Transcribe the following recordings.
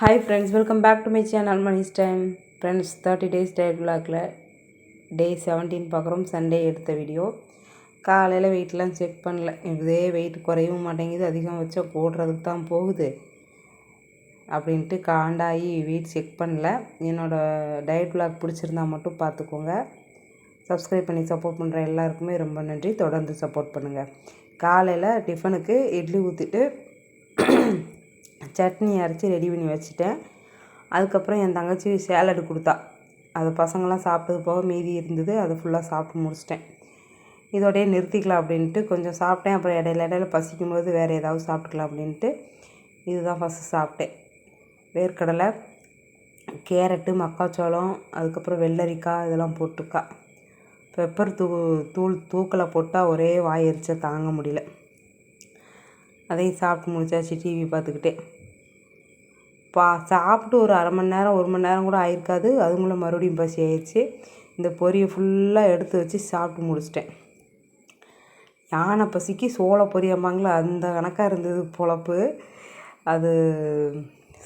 Hi friends, welcome back to my channel Money's Time. Friends, 30 days diet vlogல டே 17 பார்க்குறோம். Sunday எடுத்த video. காலையில் வெயிட்லாம் check பண்ணல. இதே வெயிட் குறையவும் மாட்டேங்குது, அதிகம் வச்சா போடுறதுக்கு தான் போகுது அப்படின்ட்டு காண்டாகி வெயிட் செக் பண்ணல. என்னோடய டயட் vlog பிடிச்சிருந்தா மட்டும் பார்த்துக்கோங்க. சப்ஸ்கிரைப் பண்ணி சப்போர்ட் பண்ணுற எல்லாருக்குமே ரொம்ப நன்றி. தொடர்ந்து சப்போர்ட் பண்ணுங்கள். காலையில் டிஃபனுக்கு இட்லி ஊற்றிட்டு சட்னி அரைச்சி ரெடி பண்ணி வச்சுட்டேன். அதுக்கப்புறம் என் தங்கச்சி சேலடு கொடுத்தா. அது பசங்களாம் சாப்பிட்டது போக மீதி இருந்தது, அதை ஃபுல்லாக சாப்பிட்டு முடிச்சிட்டேன். இதோடய நிறுத்திக்கலாம் அப்படின்ட்டு கொஞ்சம் சாப்பிட்டேன். அப்புறம் இடையில பசிக்கும் போது வேறு ஏதாவது சாப்பிட்டுக்கலாம் அப்படின்ட்டு இதுதான் ஃபஸ்ட்டு சாப்பிட்டேன். வேர்க்கடலை, கேரட்டு, மக்காச்சோளம், அதுக்கப்புறம் வெள்ளரிக்காய் இதெல்லாம் போட்டிருக்கா. பெப்பர் தூக்கலை போட்டால் ஒரே வாய் எரிச்சா தாங்க முடியல. அதையும் சாப்பிட்டு முடிச்சாச்சு டிவி பார்த்துக்கிட்டே. சாப்பிட்டு ஒரு அரை மணி நேரம் 1 மணி நேரம் கூட ஆயிருக்காது, அதுக்குள்ளே மறுபடியும் பசி ஆயிடுச்சு. இந்த பொரியை ஃபுல்லாக எடுத்து வச்சு சாப்பிட்டு முடிச்சிட்டேன். யானை பசிக்கு சோள பொரியம்பாங்களா, அந்த கணக்காக இருந்தது பொழப்பு. அது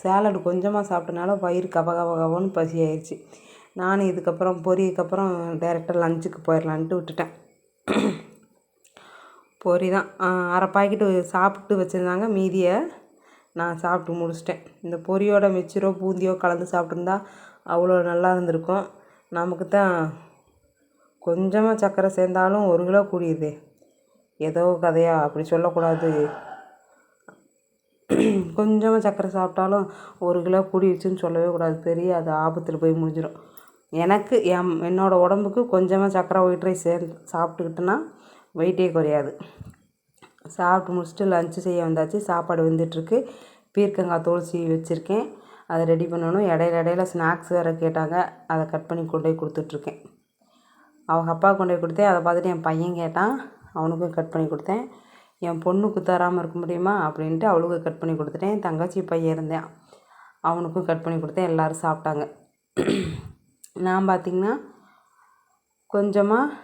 சேலடு கொஞ்சமாக சாப்பிட்டனால வயிறு கவன்னு பசி ஆயிடுச்சு. நானும் இதுக்கப்புறம் பொரியக்கப்புறம் டைரெக்டாக லஞ்சுக்கு போயிடலான்ட்டு விட்டுட்டேன். பொரி தான் அரை பாக்கெட்டு சாப்பிட்டு வச்சுருந்தாங்க, மீதியை நான் சாப்பிட்டு முடிச்சிட்டேன். இந்த பொரியோட மிச்சரோ பூந்தியோ கலந்து சாப்பிட்ருந்தா அவ்வளோ நல்லா இருந்திருக்கும். நமக்கு தான் கொஞ்சமாக சர்க்கரை சேர்ந்தாலும் 1 கிலோ கூடியுது. ஏதோ கதையா அப்படி சொல்லக்கூடாது. கொஞ்சமாக சர்க்கரை சாப்பிட்டாலும் 1 கிலோ கூடிடுச்சுன்னு சொல்லவே கூடாது. பெரிய அது ஆபத்தில் போய் முடிஞ்சிடும். எனக்கு என்னோடய உடம்புக்கு கொஞ்சமாக சர்க்கரை ஒயிட் ரைஸ் சாப்பிட்டுக்கிட்டேன்னா வெயிட்டே குறையாது. சாப்பிட்டு முடிச்சுட்டு லஞ்சு செய்ய வந்தாச்சு. சாப்பாடு வெந்துட்டுருக்கு. பீர்க்கங்காய் தோல் சீவி வச்சுருக்கேன், அதை ரெடி பண்ணணும். இடையில ஸ்நாக்ஸ் வேறு கேட்டாங்க, அதை கட் பண்ணி கொண்டு போய் கொடுத்துட்ருக்கேன். அவங்க அப்பா கொண்டு போய் கொடுத்தேன். அதை பார்த்துட்டு என் பையன் கேட்டான், அவனுக்கும் கட் பண்ணி கொடுத்தேன். என் பொண்ணுக்கு தராமல் இருக்க முடியுமா அப்படின்ட்டு அவளுக்கு கட் பண்ணி கொடுத்துட்டேன். தங்கச்சி பையன் இருந்தேன், அவனுக்கும் கட் பண்ணி கொடுத்தேன். எல்லோரும் சாப்பிட்டாங்க. நான் பார்த்திங்கன்னா கொஞ்சமாக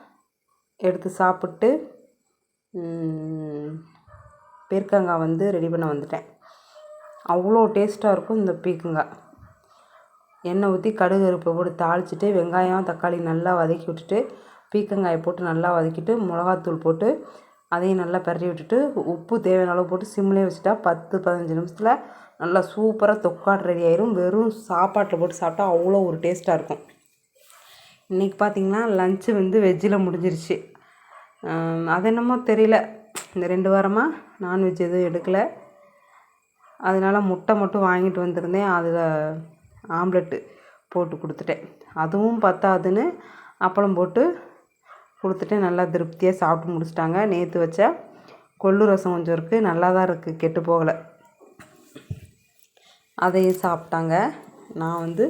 எடுத்து சாப்பிட்டு பீர்க்கங்காய் ரெடி பண்ண வந்துட்டேன். அவ்வளோ டேஸ்ட்டாக இருக்கும் இந்த பீர்க்கங்காய். எண்ணெய் ஊற்றி கடுகு பருப்பு போட்டு தாளிச்சிட்டு வெங்காயம் தக்காளி நல்லா வதக்கி விட்டுட்டு பீர்க்கங்காயை போட்டு நல்லா வதக்கிட்டு மிளகாத்தூள் போட்டு அதையும் நல்லா பரட்டி விட்டுட்டு உப்பு தேவையான அளவு போட்டு சிம்லேயே வச்சுட்டா 10-15 நிமிஷத்தில் நல்லா சூப்பராக தொக்காட்டு ரெடி ஆயிரும். வெறும் சாப்பாட்டில் போட்டு சாப்பிட்டா அவ்வளோ ஒரு டேஸ்ட்டாக இருக்கும். இன்றைக்கி பார்த்திங்கன்னா லஞ்சு வெஜ்ஜில் முடிஞ்சிருச்சு. அது என்னமோ தெரியல, இந்த 2 வாரமாக நான்வெஜ் எதுவும் எடுக்கலை. அதனால் முட்டை மட்டும் வாங்கிட்டு வந்திருந்தேன். அதில் ஆம்லெட்டு போட்டு கொடுத்துட்டேன். அதுவும் பத்தாதுன்னு அப்பளம் போட்டு கொடுத்துட்டு நல்லா திருப்தியாக சாப்பிட்டு முடிச்சிட்டாங்க. நேற்று வச்ச கொள்ளு ரசம் கொஞ்சம் இருக்குது, நல்லா தான் இருக்குது, கெட்டு போகலை. அதையும் சாப்பிட்டாங்க. நான்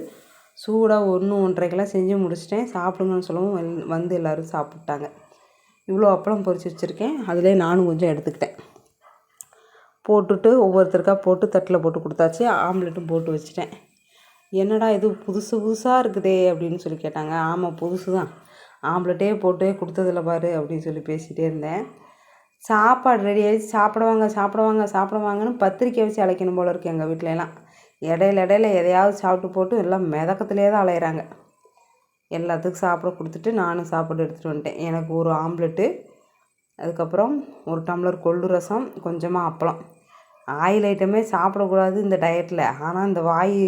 சூடாக 1-1.5 கிலோ செஞ்சு முடிச்சிட்டேன். சாப்பிடுங்கன்னு சொல்லவும் எல்லோரும் சாப்பிட்டாங்க. இவ்வளோ அப்பளம் பொரிச்சு வச்சுருக்கேன், அதிலே நானும் கொஞ்சம் எடுத்துக்கிட்டேன். போட்டுட்டு ஒவ்வொருத்தருக்கா போட்டு தட்டில் போட்டு கொடுத்தாச்சு. ஆம்லெட்டும் போட்டு வச்சுட்டேன். என்னடா இது புதுசாக இருக்குதே அப்படின்னு சொல்லி கேட்டாங்க. ஆமாம், புதுசு தான், ஆம்லெட்டே போட்டு கொடுத்ததில்ல பாரு அப்படின்னு சொல்லி பேசிகிட்டே இருந்தேன். சாப்பாடு ரெடி ஆகிடுச்சு. சாப்பிடுவாங்கன்னு பத்திரிக்கை வச்சு அழைக்கணும் போல இருக்குது எங்கள் வீட்டிலலாம். இடையில எதையாவது சாப்பிட்டு போட்டு எல்லாம் மிதக்கத்துலேயே தான் அலையிறாங்க. எல்லாத்துக்கும் சாப்பிட கொடுத்துட்டு நானும் சாப்பாடு எடுத்துகிட்டு வந்துட்டேன். எனக்கு ஒரு ஆம்லெட்டு, அதுக்கப்புறம் 1 டம்ளர் கொள்ளு ரசம், கொஞ்சமாக அப்பளம். ஆயில் ஐட்டமே சாப்பிடக்கூடாது இந்த டயட்டில். ஆனால் இந்த வாய்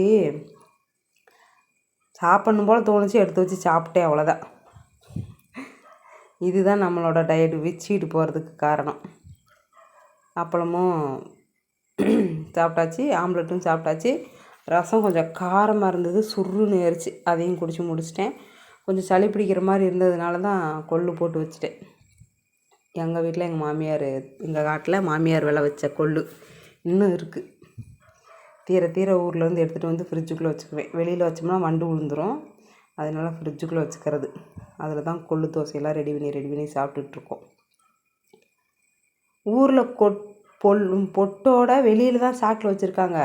சாப்பிட்ணும் போல் தோணுச்சு, எடுத்து வச்சு சாப்பிட்டேன், அவ்வளோதான். இதுதான் நம்மளோட டயட் வச்சுக்கிட்டு போகிறதுக்கு காரணம். அப்பளமும் சாப்பிட்டாச்சு, ஆம்லெட்டும் சாப்பிட்டாச்சு. ரசம் கொஞ்சம் காரமாக இருந்தது, சுருன்னு ஏறிச்சு, அதையும் குடித்து முடிச்சிட்டேன். கொஞ்சம் சளி பிடிக்கிற மாதிரி இருந்ததுனால தான் கொள்ளு போட்டு வச்சுட்டேன். எங்கள் வீட்டில் எங்கள் காட்டில் மாமியார் விளை வச்ச கொள்ளு இன்னும் இருக்குது. தீர ஊர்லேருந்து எடுத்துகிட்டு ஃப்ரிட்ஜுக்குள்ளே வச்சுக்குவேன். வெளியில் வச்சோம்னா வண்டு விழுந்துடும், அதனால் ஃப்ரிட்ஜுக்குள்ளே வச்சுக்கிறது. அதில் தான் கொள்ளு தோசையெல்லாம் ரெடி பண்ணி சாப்பிட்டுட்ருக்கோம். ஊரில் பொட்டோட வெளியில் தான் சாக்கில் வச்சுருக்காங்க.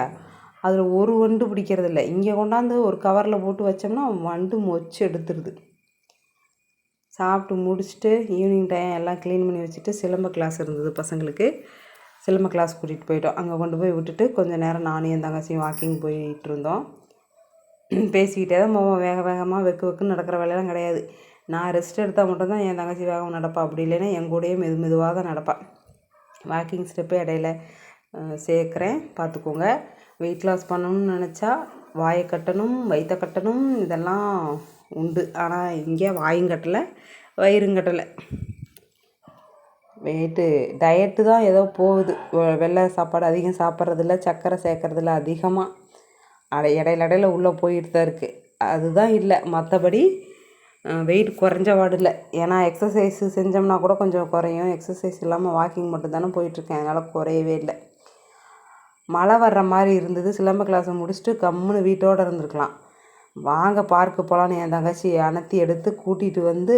அதில் ஒரு வண்டு பிடிக்கிறதில்ல. இங்கே கொண்டாந்து ஒரு கவரில் போட்டு வச்சோம்னா வண்டு மொச்சு எடுத்துருது. சாப்பிட்டு முடிச்சுட்டு ஈவினிங் டைம் எல்லாம் க்ளீன் பண்ணி வச்சுட்டு சிலம்ப கிளாஸ் இருந்தது பசங்களுக்கு. சிலம்ப கிளாஸ் கூட்டிகிட்டு போயிட்டோம். அங்கே கொண்டு போய் விட்டுட்டு கொஞ்சம் நேரம் நானும் என் தங்கச்சியும் வாக்கிங் போயிட்டு இருந்தோம். பேசிக்கிட்டே தான் போவோம். வேகமாக வெக்குன்னு நடக்கிற வேலையெல்லாம் கிடையாது. நான் ரெஸ்ட் எடுத்தால் மட்டும்தான் என் தங்கச்சி வேகம் நடப்பா. அப்படி இல்லைன்னா என் கூடயே மெதுவாக தான் நடப்பாள். வாக்கிங் ஸ்டெப்பு இடையில சேர்க்குறேன், பார்த்துக்கோங்க. வெயிட் லாஸ் பண்ணணும்னு நினச்சா வாயை கட்டணும், வயிற்றை கட்டணும், இதெல்லாம் உண்டு. ஆனால் இங்கே வாயும் கட்டலை, வயிறும் கட்டலை. டயட்டு தான் ஏதோ போகுது. வெள்ளை சாப்பாடு அதிகம் சாப்பிட்றதில்ல, சர்க்கரை சேர்க்குறதில்ல அதிகமாக. இடையில உள்ளே போயிட்டு தான் இருக்குது. அதுதான் இல்லை. மற்றபடி வெயிட் குறைஞ்ச பாடு இல்லை. ஏன்னா எக்ஸசைஸு செஞ்சோம்னா கூட கொஞ்சம் குறையும். எக்ஸசைஸ் இல்லாமல் வாக்கிங் மட்டும் தானே போயிட்டுருக்கேன். அதனால் குறையவே இல்லை. மழை வர்ற மாதிரி இருந்தது. சிலம்ப கிளாஸை முடிச்சுட்டு கம்முன்னு வீட்டோடு இருந்திருக்கலாம். வாங்க பார்க்கு போகலான்னு என் தங்கச்சி அனத்தி எடுத்து கூட்டிகிட்டு வந்து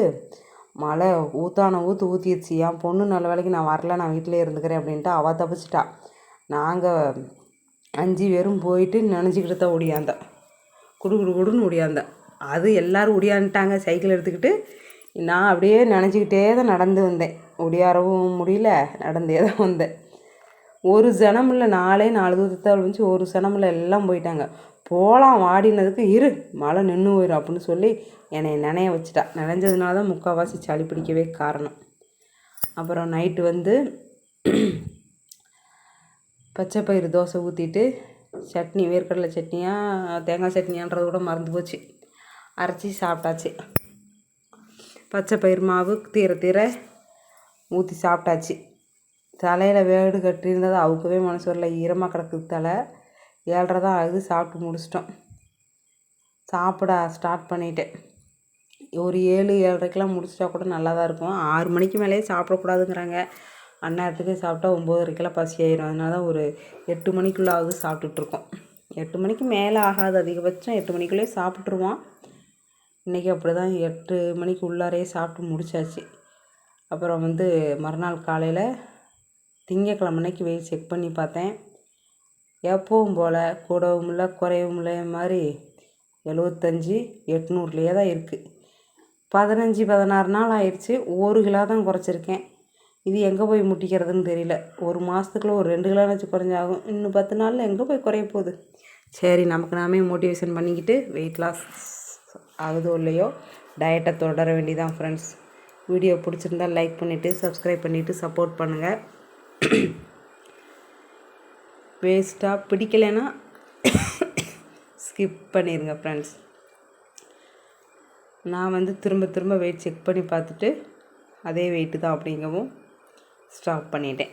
மழை ஊற்றிடுச்சு. என் பொண்ணு நல்ல வேலைக்கு நான் வரல, நான் வீட்டிலே இருந்துக்கிறேன் அப்படின்ட்டு அவள் தப்பிச்சிட்டா. நாங்கள் 5 பேரும் போயிட்டு நினச்சிக்கிட்டு தான் ஓடியாந்தேன். குடுன்னு ஓடியாந்தேன். அது எல்லோரும் ஒடியாந்துட்டாங்க சைக்கிள் எடுத்துக்கிட்டு. நான் அப்படியே நினச்சிக்கிட்டே தான் நடந்து வந்தேன். ஒடியாரவும் முடியல, நடந்தே தான் வந்தேன். ஒரு ஜனமில்ல, 4 தூரத்தை விழுந்துச்சு. ஒரு ஜனமில்ல, எல்லாம் போயிட்டாங்க. போகலாம் வாடினதுக்கு மழை நின்று போயிடும் அப்படின்னு சொல்லி என்னை நினைய வச்சுட்டா. நினைஞ்சதுனால தான் முக்கால்வாசி சளி பிடிக்கவே காரணம். அப்புறம் நைட்டு வந்து பச்சை பயிறு தோசை ஊற்றிட்டு சட்னி, வேர்க்கடலை சட்னியா தேங்காய் சட்னியான்றது கூட மறந்து போச்சு, அரைச்சி சாப்பிட்டாச்சு. பச்சை பயிறு மாவு தீர ஊற்றி சாப்பிட்டாச்சு. தலையில் வேடு கட்டியிருந்தது அவுக்கவே மனசு வரல. ஈரமாக கிடக்குது தலை. 7:30 தான் ஆகுது. சாப்பிட்டு முடிச்சிட்டோம். சாப்பிட ஸ்டார்ட் பண்ணிட்டேன். ஒரு 7-7:30 முடிச்சிட்டா கூட நல்லா தான் இருக்கும். 6 மணிக்கு மேலேயே சாப்பிடக்கூடாதுங்கிறாங்க. அந்நேரத்துக்கு சாப்பிட்டா 9:30 பசி ஆயிடும். அதனால தான் ஒரு 8 மணிக்குள்ளாவது சாப்பிட்டுட்ருக்கோம். 8 மணிக்கு மேலே ஆகாது, அதிகபட்சம் 8 மணிக்குள்ளேயே சாப்பிட்ருவோம். இன்றைக்கி அப்படி தான் 8 மணிக்கு உள்ளாரையே சாப்பிட்டு முடிச்சாச்சு. அப்புறம் வந்து மறுநாள் காலையில் திங்கக்கிழமை அன்னைக்கு வெயிட் செக் பண்ணி பார்த்தேன். எப்பவும் போல் கூடவும் இல்லை குறையவும் இல்லை மாதிரி 75 800 தான் இருக்குது. 15-16 நாள் ஆயிடுச்சு. 1 கிலோ தான் குறைச்சிருக்கேன். இது எங்கே போய் முட்டிக்கிறதுன்னு தெரியல. ஒரு மாதத்துக்குள்ளே ஒரு 2 கிலோனாச்சும் குறைஞ்சாகும். இன்னும் 10 நாளில் எங்கே போய் குறைய போகுது. சரி, நமக்கு நாமே மோட்டிவேஷன் பண்ணிக்கிட்டு வெயிட் லாஸ் ஆகுதோ இல்லையோ டயட்டை தொடர வேண்டியதான் ஃப்ரெண்ட்ஸ். வீடியோ பிடிச்சிருந்தால் லைக் பண்ணிவிட்டு சப்ஸ்கிரைப் பண்ணிவிட்டு சப்போர்ட் பண்ணுங்கள். வேஸ்ட்டாக பிடிக்கலைன்னா ஸ்கிப் பண்ணிடுங்க ஃப்ரெண்ட்ஸ். நான் வந்து திரும்ப வெயிட் செக் பண்ணி பார்த்துட்டு அதே வெயிட்டு தான் அப்படிங்கவும் ஸ்டாப் பண்ணிட்டேன்.